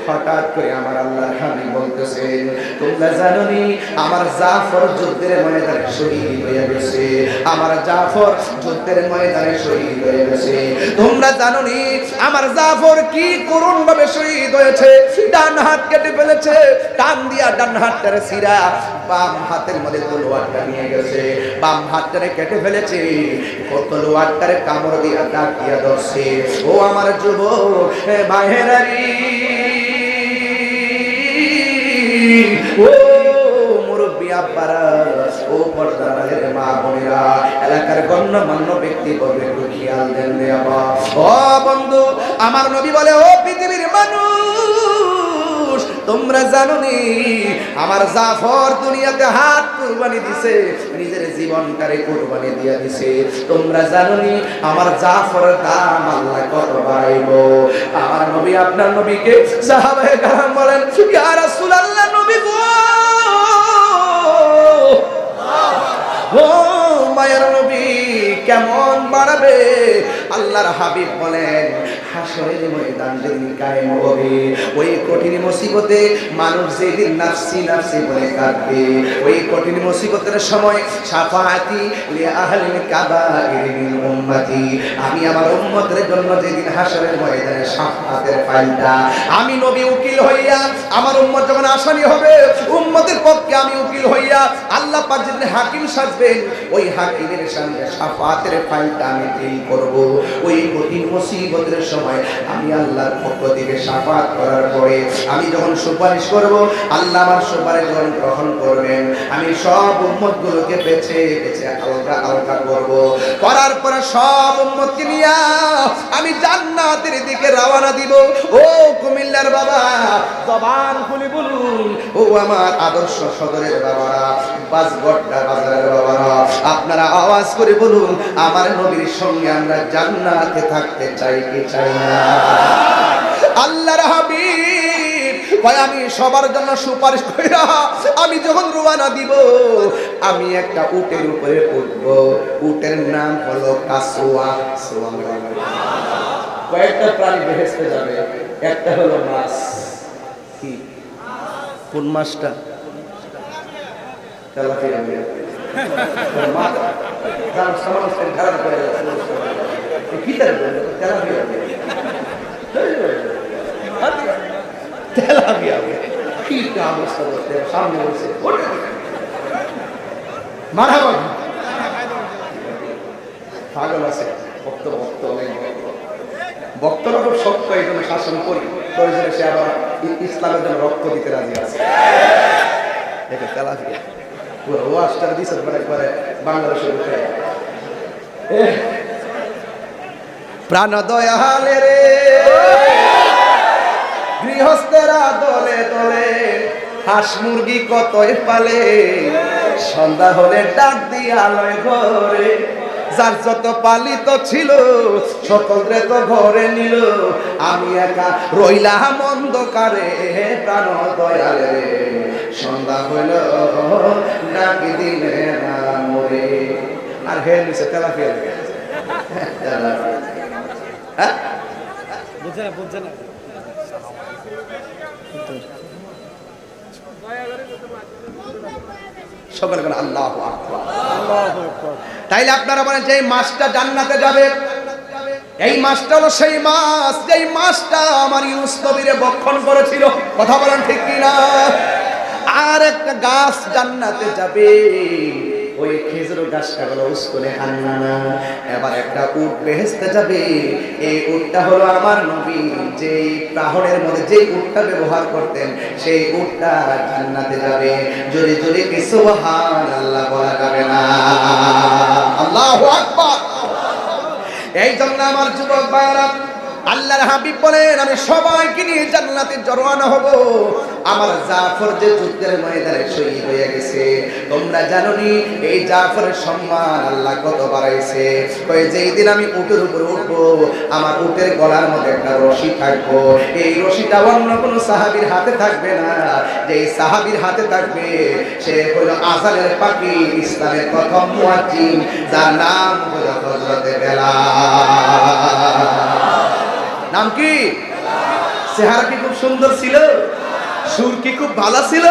হঠাৎ করে আমার আল্লাহর হাবিব বলতেছেন, তোমরা জানো নি আমার জাফর যুদ্ধের ময়দানে শহীদ হয়ে গেছে, আমার জাফর যুদ্ধের ময়দানে শহীদ হয়ে গেছে। তোমরা জানো নি আমার জাফর কি করুণ ভাবে শহীদ হয়েছে, ডান হাত কেটে ফেলেছে, টান দিয়া ডান হাতটারে ছিঁড়া বাম হাতের মধ্যে তলোয়ারটা নিয়ে গেছে, বাম হাতটারে কেটে ফেলেছে, তলোয়ারটারে কামড় দিয়া দাগ দিয়া ধরছে। ও আমার যুবক ভাইয়েরারি, ও মুরব্বী আব্বারা, ও পর্দার মা বোনেরা, এলাকার গণ্যমান্য ব্যক্তি বলবে একটু খেয়াল দেন রে বাবা। ও বন্ধু, আমার নবী বলে, ও পৃথিবীর মানুষ, তোমরা জানো নি আমার জাফর দুনিয়াতে হাত কুরবানি দিছে, নিজের জীবনটারে কুরবানি দিয়া দিছে। তোমরা জানো নি আমার জাফরের দাম আল্লাহ কত বাড়াইবো। আমার নবী আপনার নবীকে সাহাবায়ে কেরাম বলেন, ইয়া রাসূলুল্লাহ, নবী গো, ও মায়ের নবী কেমন বাড়াবে? আল্লাহর হাবিব বলেন, হাসরের ময়দান যেদিন কায়েম হবে, ওই কঠিন মুসিবতে মানুষ যেদিন নাফসি নাফসি বলে কাঁদবে, ওই কঠিন মুসিবতের সময় শাফাআতি লি আহলিল কাবাইর মিন উম্মতি, আমি আমার উম্মতের জন্য যেদিন হাসরের ময়দানে শাফাআতের ফাইলটা আমি নবী উকিল হইয়া, আমার উম্মত যখন আসামি হবে, উম্মতের পক্ষে আমি উকিল হইয়া আল্লাহ পাক যেদিন হাকিম সাজবেন, ওই হাকিমের সামনে শাফাআতের ফাইলটা আমি দিল করব। ওই কঠিন মুসিবতের সময় আমি আল্লাহর পক্ষ থেকে শাফাআত করার পরে আমি যখন সুপারিশ করব, আল্লাহ আমার সুপারিশ যখন গ্রহণ করবেন, আমি সব উম্মতগুলোকে বেছে বেছে আলগা আলগা করব। করার পরে সব উম্মতকে নিয়ে আমি জান্নাতের দিকে রওনা দিব। ও কুমিল্লার বাবা, জবান খুলে বলুন, ও আমার আদর্শ সদরের বাবারা, বাসগড্ডা বাজারের বাবারা, আপনারা আওয়াজ করে বলুন, আমার নবীর সঙ্গে আমরা জান্নাতে থাকতে চাই কি চাই না? আল্লাহর হাবিব কয়, আমি সবার জন্য সুপারিশ কইরা আমি যখন রওনা দিব, আমি একটা উটের উপরে উঠব, উটের নাম হলো কাসওয়া। কয়েকটা প্রাণী বেহেশতে যাবে, একটা হলো মাছ। কি কোন মাছটা? তেলাপিয়া। সামনে বলছে মারাবা পাগল আছে বক্তরা খুব শক্ত, এই জন্য শাসন করি, প্রয়োজনে সে আবার ইসলামের জন্য রক্ত দিতে রাজি আছে। দেখে তেলাপিয়া পুরো ওয়াজটা দিছে একবারে বাংলাদেশের উঠে প্রাণ দয়ালে রে গৃহস্থেরা দলে দলে হাঁস মুরগি কতই পালে, সন্ধ্যা হলে ডাক দিয়া লয় ঘরে, যার যত পালিত ছিল সকলরে তো ঘরে নিল, আমি একা রইলাম অন্ধকারে প্রাণ দয়ালে রে, সন্ধ্যা হইল ডাকি দিলে না মরে। আর হে নিছে তেলাপিয়া হ্যাঁ বুঝছে না সকলে বলেন আল্লাহু আকবার। তাইলে আপনারা বলেন যে এই মাছটা জান্নাতে যাবে, এই মাছটা হলো সেই মাছ যেই মাছটা আমার ইউনুস নবীরে বক্ষণ করেছিল। কথা বলেন ঠিক কিনা? আর একটা গাছ জান্নাতে যাবে, ওই খেজুর গাছটা হলো উস্কুনে হান্নানা। এবার একটা উট বেহেশতে যাবে, এই উটটা হলো আমার নবী যেই পাহাড়ের মধ্যে যেই উটটা ব্যবহার করতেন, সেই উটটা জান্নাতে যাবে। জোরে জোরে কি সুবহানাল্লাহ বলা যাবে না? আল্লাহু আকবার। এই জন্য আমার যুবক ভাইরা, আল্লাহর হাবিব বলেন আমি সবাইকে নিয়ে জান্নাতে রওনা হব। আমার জাফর যে যুদ্ধের ময়দানে শহীদ হয়ে গেছে, তোমরা জানোনি এই জাফরের সম্মান আল্লাহ কত বাড়াইছে। কই যেই দিন আমি উটের উপরে উঠবো, আমার উটের গলার মধ্যে একটা রশি থাকবো, এই রশিটা অন্য কোনো সাহাবীর হাতে থাকবে না, যেই সাহাবীর হাতে থাকবে সে হলো আযানের পাখি, ইসলামের প্রথম মুয়াজ্জিন, যার নাম হলো হযরত বেলাল। নাম কি? চেহারা কি খুব সুন্দর ছিল? সুর কি খুব ভালো ছিল?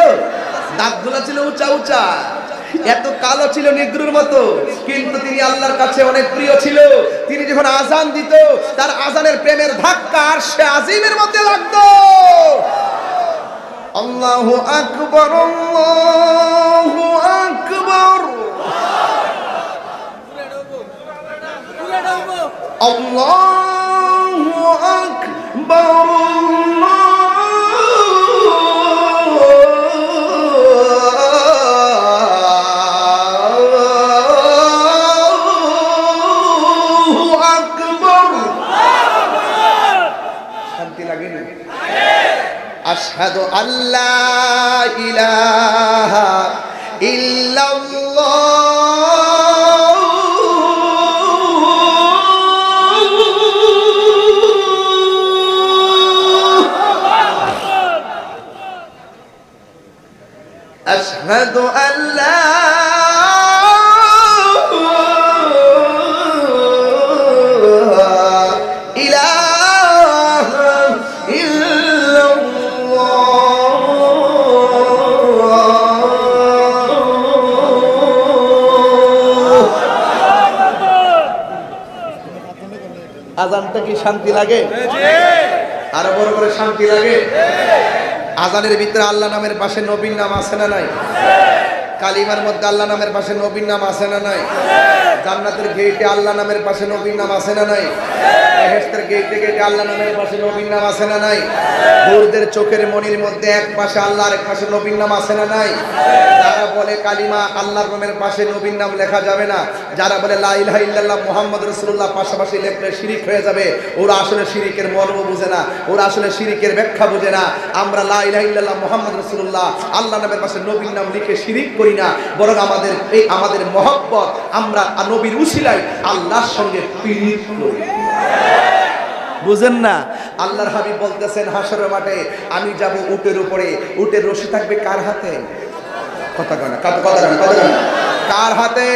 দাঁতগুলো ছিল উঁচা উঁচা, এত কালো ছিল নিগ্রুর মতো, কিন্তু তিনি আল্লাহর কাছে অনেক প্রিয় ছিল। তিনি যখন আজান দিত, তার আজানের প্রেমের ধাক্কা আরশে আজিমের মধ্যে লাগতো। আল্লাহু আকবার, আল্লাহু আকবার, আল্লাহু আকবার, আল্লাহু আকবার। শান্তি লাগে না? আশহাদু আল্লা ইলাহা ইল্লাল্লাহ, আশহাদু আল্লা ইলাহা ইল্লাল্লাহ। আজানটা কি শান্তি লাগে? আরো বড় করে শান্তি লাগে? আজানের ভিতরে আল্লাহ নামের পাশে নবীর নাম আছে না নাই? কালিমার মধ্যে আল্লাহ নামের পাশে নবীর নাম আছে না নাই? জান্নাতের গেটে আল্লাহ নামের পাশে নবীর নাম আছে না নাই? বেহেশতের গেটে গেটে আল্লাহ নামের পাশে নবীর নাম আছে না নাই? বুরদের চোখের মনির মধ্যে এক পাশে আল্লাহ আর এক পাশে নবীর নাম আছে না নাই? যারা বলে কালিমা আল্লাহর নামের পাশে নবীর নাম লেখা যাবে না, যারা বলে লা ইলাহা ইল্লাল্লাহ মুহাম্মাদুর রাসূলুল্লাহ পাশাপাশি লেখলে শিরিক হয়ে যাবে, ওরা আসলে শিরিকের মর্ম বুঝে না, ওরা আসলে শিরিকের ব্যাখ্যা বুঝে না। আমরা লা ইলাহা ইল্লাল্লাহ মুহাম্মাদুর রাসূলুল্লাহ আল্লাহ নামের পাশে নবীর নাম লিখে শিরিক করি না, বরং আমাদের মহব্বত আমরা নবীর উসিলায় আল্লাহর সঙ্গে পীড়িত করি। বুঝেন না? আল্লাহর হাবিব বলতেছেন হাসরের মাঠে আমি যাব উটের উপরে, উটের রশি থাকবে কার হাতে? কথা কয় না, কথা কয় না, কার হাতে?